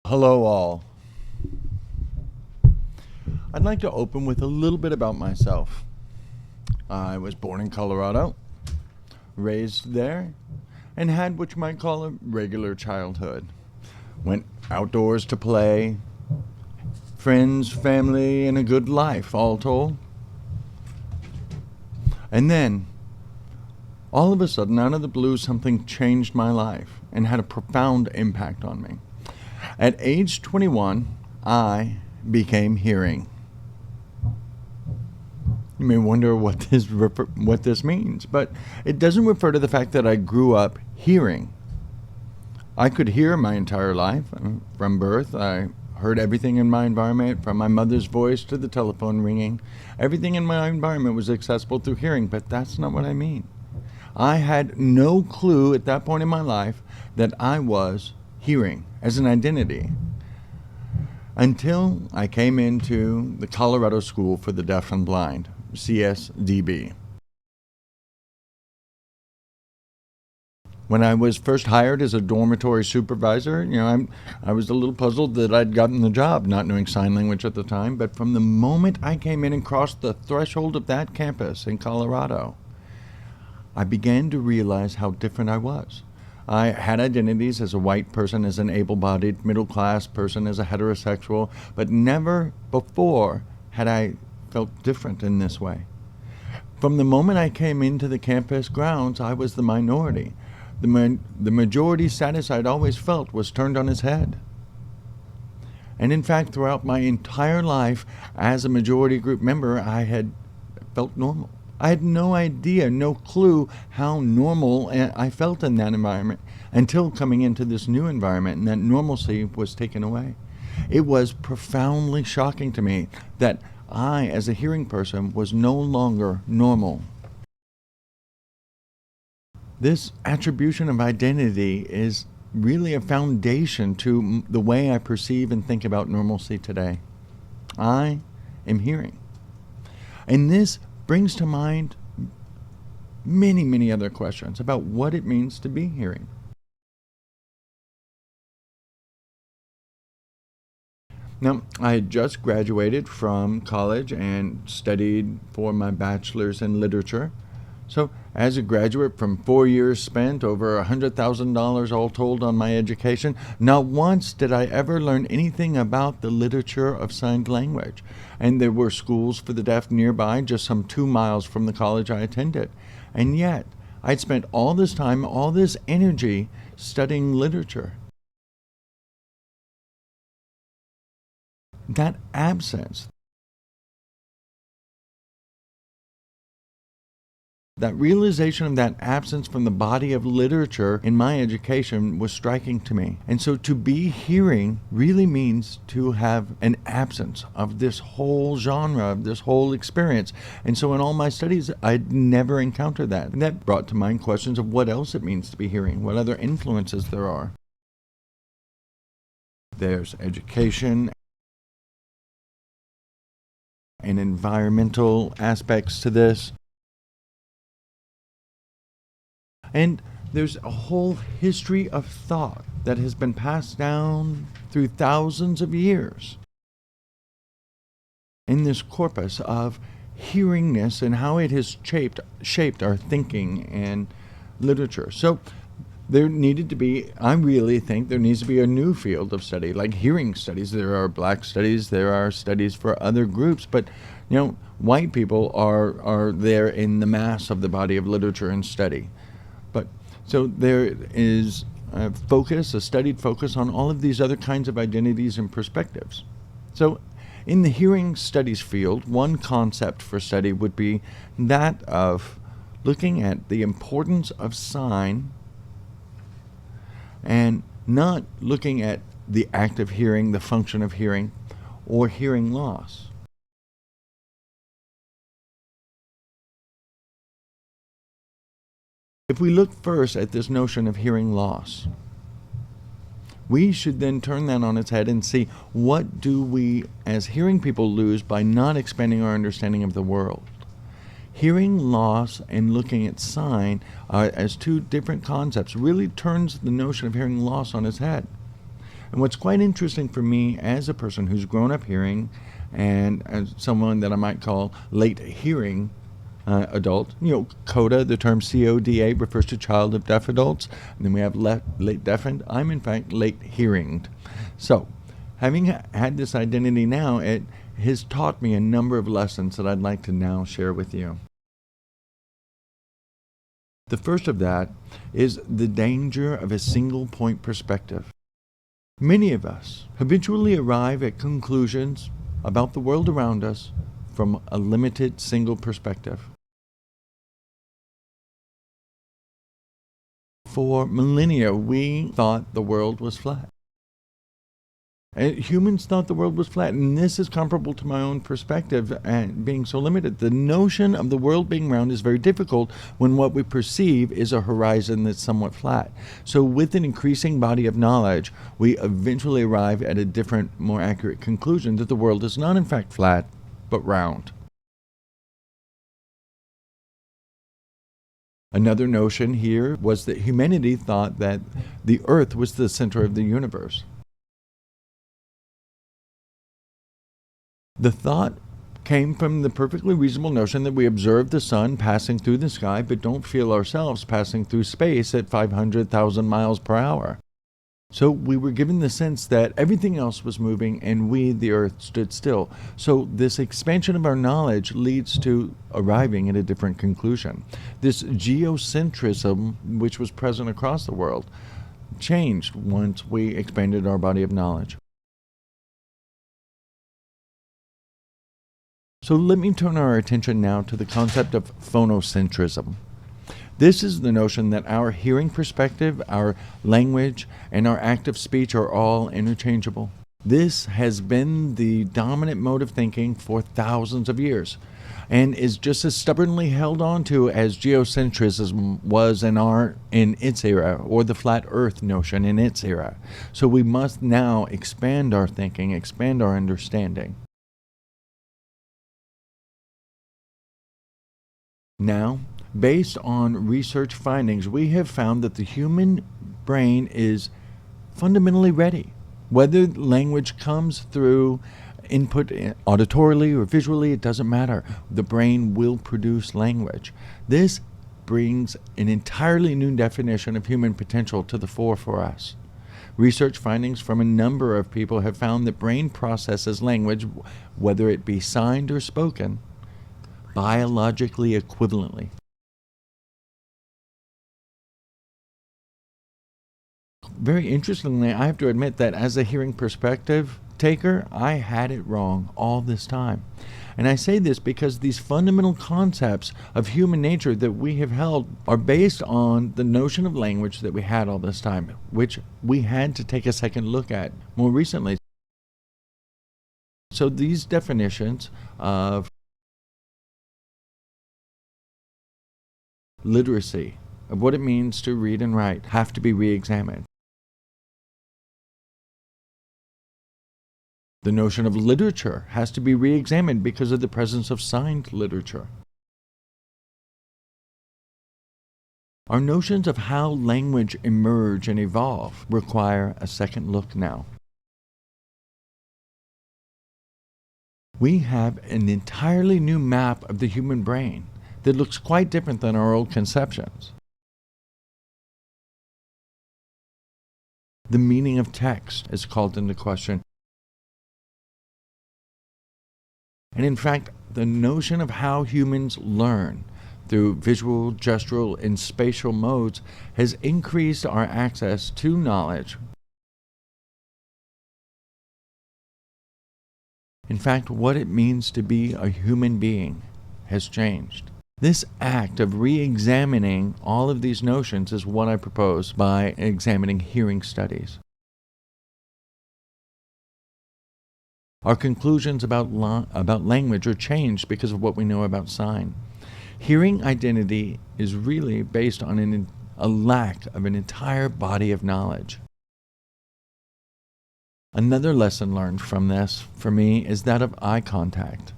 Hello all. I'd like to open with a little bit about myself. I was born in Colorado, raised there, and had what you might call a regular childhood. Went outdoors to play, friends, family, and a good life, all told. And then, all of a sudden, out of the blue, something changed my life and had a profound impact on me. At age 21, I became hearing. You may wonder what this means, but it doesn't refer to the fact that I grew up hearing. I could hear my entire life. From birth, I heard everything in my environment, from my mother's voice to the telephone ringing. Everything in my environment was accessible through hearing, but that's not what I mean. I had no clue at that point in my life that I was hearing as an identity until I came into the Colorado School for the Deaf and Blind, CSDB. When I was first hired as a dormitory supervisor, I was a little puzzled that I'd gotten the job, not knowing sign language at the time. But from the moment I came in and crossed the threshold of that campus in Colorado, I began to realize how different I was. I had identities as a white person, as an able-bodied, middle-class person, as a heterosexual, but never before had I felt different in this way. From the moment I came into the campus grounds, I was the minority. The majority status I'd always felt was turned on its head. And in fact, throughout my entire life as a majority group member, I had felt normal. I had no idea, no clue how normal I felt in that environment until coming into this new environment, and that normalcy was taken away. It was profoundly shocking to me that I, as a hearing person, was no longer normal. This attribution of identity is really a foundation to the way I perceive and think about normalcy today. I am hearing. And this brings to mind many, many other questions about what it means to be hearing. Now, I had just graduated from college and studied for my bachelor's in literature. So, as a graduate from 4 years spent, over $100,000 all told on my education, not once did I ever learn anything about the literature of signed language. And there were schools for the deaf nearby, just some 2 miles from the college I attended. And yet, I'd spent all this time, all this energy studying literature. That absence, that realization of that absence from the body of literature in my education was striking to me. And so to be hearing really means to have an absence of this whole genre, of this whole experience. And so in all my studies, I'd never encountered that. And that brought to mind questions of what else it means to be hearing, what other influences there are. There's education and environmental aspects to this. And there's a whole history of thought that has been passed down through thousands of years in this corpus of hearingness and how it has shaped our thinking and literature. So there needed to be, I really think there needs to be a new field of study, like hearing studies. There are black studies, there are studies for other groups, but white people are there in the mass of the body of literature and study. So there is a studied focus on all of these other kinds of identities and perspectives. So in the hearing studies field, one concept for study would be that of looking at the importance of sign and not looking at the act of hearing, the function of hearing, or hearing loss. If we look first at this notion of hearing loss, we should then turn that on its head and see what do we as hearing people lose by not expanding our understanding of the world. Hearing loss and looking at sign as two different concepts really turns the notion of hearing loss on its head. And what's quite interesting for me as a person who's grown up hearing and as someone that I might call late hearing adult, CODA, the term CODA refers to child of deaf adults, and then we have late deafened. I'm in fact late hearing. So having had this identity now, it has taught me a number of lessons that I'd like to now share with you. The first of that is the danger of a single point perspective. Many of us habitually arrive at conclusions about the world around us from a limited single perspective. For millennia, we thought the world was flat. Humans thought the world was flat, and this is comparable to my own perspective and being so limited. The notion of the world being round is very difficult when what we perceive is a horizon that's somewhat flat. So with an increasing body of knowledge, we eventually arrive at a different, more accurate conclusion that the world is not in fact flat, but round. Another notion here was that humanity thought that the earth was the center of the universe. The thought came from the perfectly reasonable notion that we observe the sun passing through the sky, but don't feel ourselves passing through space at 500,000 miles per hour. So we were given the sense that everything else was moving and we, the earth, stood still. So this expansion of our knowledge leads to arriving at a different conclusion. This geocentrism, which was present across the world, changed once we expanded our body of knowledge. So let me turn our attention now to the concept of phonocentrism. This is the notion that our hearing perspective, our language, and our active speech are all interchangeable. This has been the dominant mode of thinking for thousands of years and is just as stubbornly held on to as geocentrism was in its era, or the flat earth notion in its era. So we must now expand our thinking, expand our understanding. Now, based on research findings, we have found that the human brain is fundamentally ready. Whether language comes through input auditorily or visually, it doesn't matter. The brain will produce language. This brings an entirely new definition of human potential to the fore for us. Research findings from a number of people have found that brain processes language, whether it be signed or spoken, biologically equivalently. Very interestingly, I have to admit that as a hearing perspective taker, I had it wrong all this time. And I say this because these fundamental concepts of human nature that we have held are based on the notion of language that we had all this time, which we had to take a second look at more recently. So these definitions of literacy, of what it means to read and write, have to be re-examined. The notion of literature has to be re-examined because of the presence of signed literature. Our notions of how language emerge and evolve require a second look now. We have an entirely new map of the human brain that looks quite different than our old conceptions. The meaning of text is called into question. And in fact, the notion of how humans learn through visual, gestural, and spatial modes has increased our access to knowledge. In fact, what it means to be a human being has changed. This act of re-examining all of these notions is what I propose by examining hearing studies. Our conclusions about language are changed because of what we know about sign. Hearing identity is really based on a lack of an entire body of knowledge. Another lesson learned from this, for me, is that of eye contact.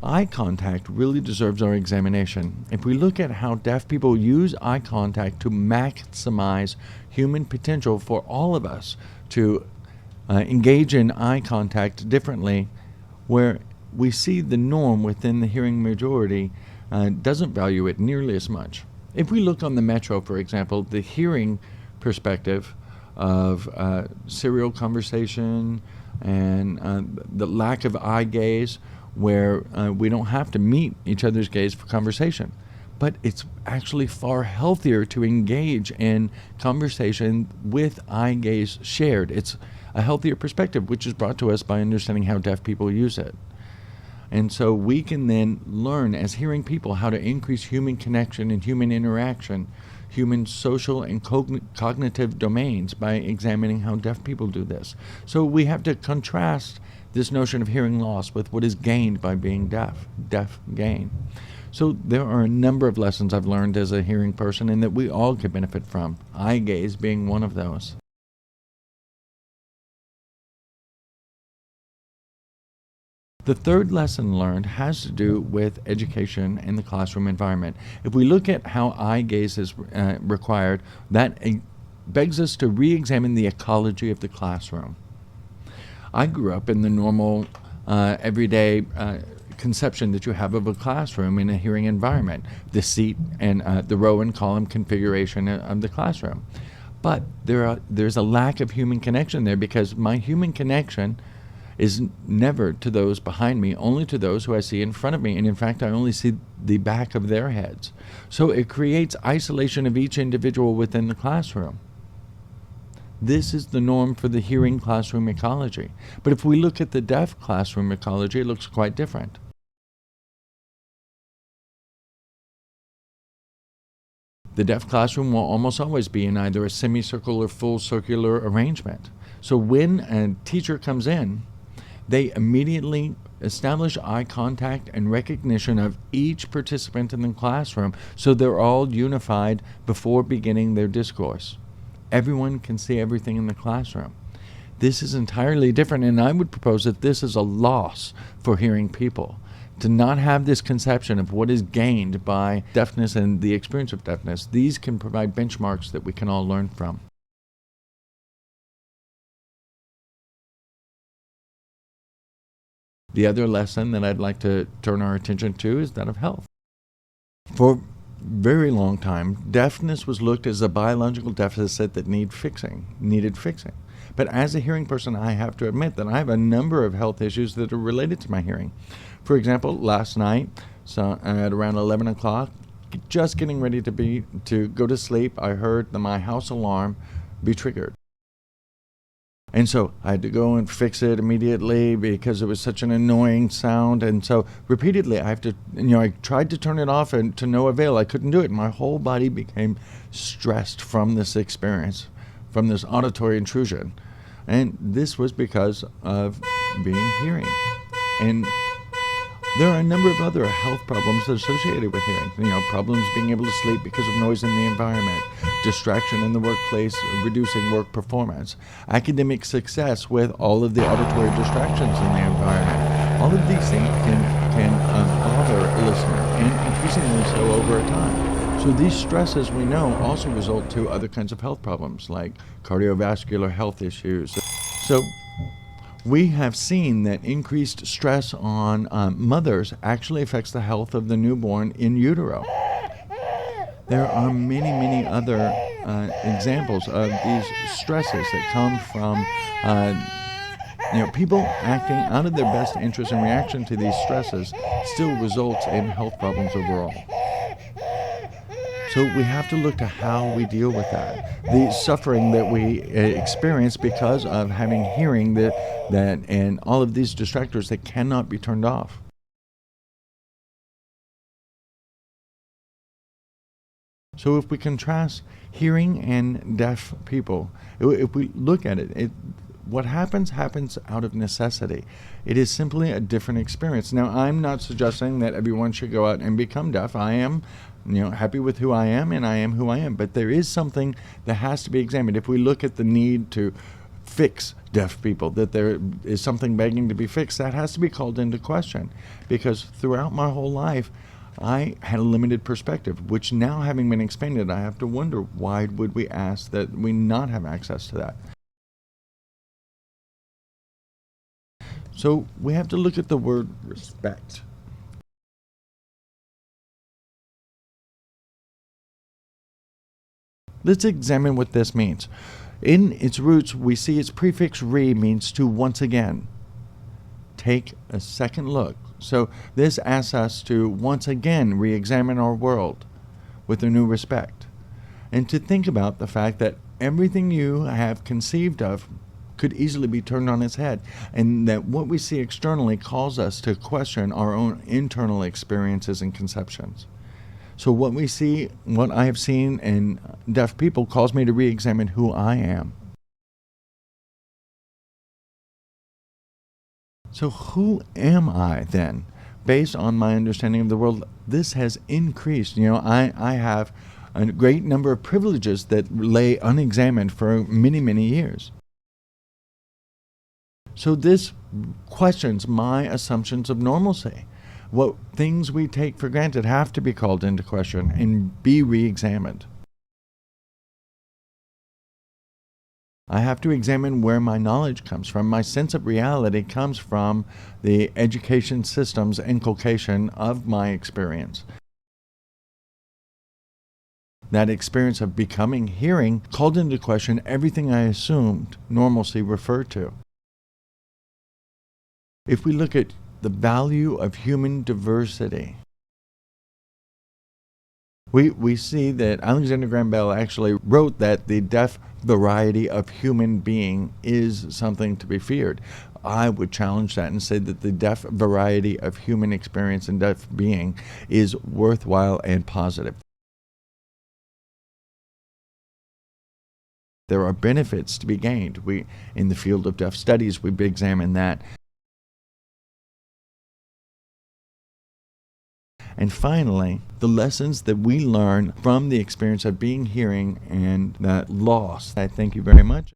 Eye contact really deserves our examination. If we look at how deaf people use eye contact to maximize human potential for all of us to engage in eye contact differently, where we see the norm within the hearing majority doesn't value it nearly as much. If we look on the metro, for example, the hearing perspective of serial conversation and the lack of eye gaze, where we don't have to meet each other's gaze for conversation. But it's actually far healthier to engage in conversation with eye gaze shared. It's a healthier perspective, which is brought to us by understanding how deaf people use it. And so we can then learn as hearing people how to increase human connection and human interaction, human social and cognitive domains by examining how deaf people do this. So we have to contrast this notion of hearing loss with what is gained by being deaf gain. So there are a number of lessons I've learned as a hearing person and that we all could benefit from, eye gaze being one of those. The third lesson learned has to do with education in the classroom environment. If we look at how eye gaze is required, that begs us to re-examine the ecology of the classroom. I grew up in the normal, everyday conception that you have of a classroom in a hearing environment, the seat and the row and column configuration of the classroom. But there's a lack of human connection there, because my human connection is never to those behind me, only to those who I see in front of me. And in fact, I only see the back of their heads. So it creates isolation of each individual within the classroom. This is the norm for the hearing classroom ecology. But if we look at the deaf classroom ecology, it looks quite different. The deaf classroom will almost always be in either a semicircle or full circular arrangement. So when a teacher comes in, they immediately establish eye contact and recognition of each participant in the classroom, so they're all unified before beginning their discourse. Everyone can see everything in the classroom. This is entirely different, and I would propose that this is a loss for hearing people, to not have this conception of what is gained by deafness and the experience of deafness. These can provide benchmarks that we can all learn from. The other lesson that I'd like to turn our attention to is that of health. For a very long time, deafness was looked as a biological deficit that needed fixing. But as a hearing person, I have to admit that I have a number of health issues that are related to my hearing. For example, last night, at around 11 o'clock, just getting ready to go to sleep, I heard my house alarm be triggered. And so I had to go and fix it immediately because it was such an annoying sound. And so repeatedly I tried to turn it off, and to no avail. I couldn't do it. My whole body became stressed from this experience, from this auditory intrusion. And this was because of being hearing. And there are a number of other health problems associated with hearing. Problems being able to sleep because of noise in the environment, distraction in the workplace, reducing work performance, academic success with all of the auditory distractions in the environment. All of these things can bother a listener, and increasingly so over time. So these stresses, we know, also result to other kinds of health problems like cardiovascular health issues. So we have seen that increased stress on mothers actually affects the health of the newborn in utero. There are many, many other examples of these stresses that come from people acting out of their best interest in reaction to these stresses still results in health problems overall. So we have to look to how we deal with that. The suffering that we experience because of having hearing that and all of these distractors that cannot be turned off. So if we contrast hearing and deaf people, if we look at it, what happens out of necessity. It is simply a different experience. Now, I'm not suggesting that everyone should go out and become deaf. I am happy with who I am, and I am who I am. But there is something that has to be examined. If we look at the need to fix deaf people, that there is something begging to be fixed, that has to be called into question. Because throughout my whole life, I had a limited perspective, which now having been expanded, I have to wonder, why would we ask that we not have access to that? So we have to look at the word respect. Let's examine what this means. In its roots, we see its prefix re means to once again. Take a second look. So this asks us to once again re-examine our world with a new respect, and to think about the fact that everything you have conceived of could easily be turned on its head, and that what we see externally calls us to question our own internal experiences and conceptions. So what I have seen in deaf people calls me to re-examine who I am. So who am I then? Based on my understanding of the world, this has increased. I have a great number of privileges that lay unexamined for many, many years. So this questions my assumptions of normalcy. What things we take for granted have to be called into question and be re-examined. I have to examine where my knowledge comes from. My sense of reality comes from the education system's inculcation of my experience. That experience of becoming hearing called into question everything I assumed normalcy referred to. If we look at the value of human diversity, we see that Alexander Graham Bell actually wrote that the deaf variety of human being is something to be feared. I would challenge that and say that the deaf variety of human experience and deaf being is worthwhile and positive. There are benefits to be gained. In the field of deaf studies, we've examined that. And finally, the lessons that we learn from the experience of being hearing and that loss. I thank you very much.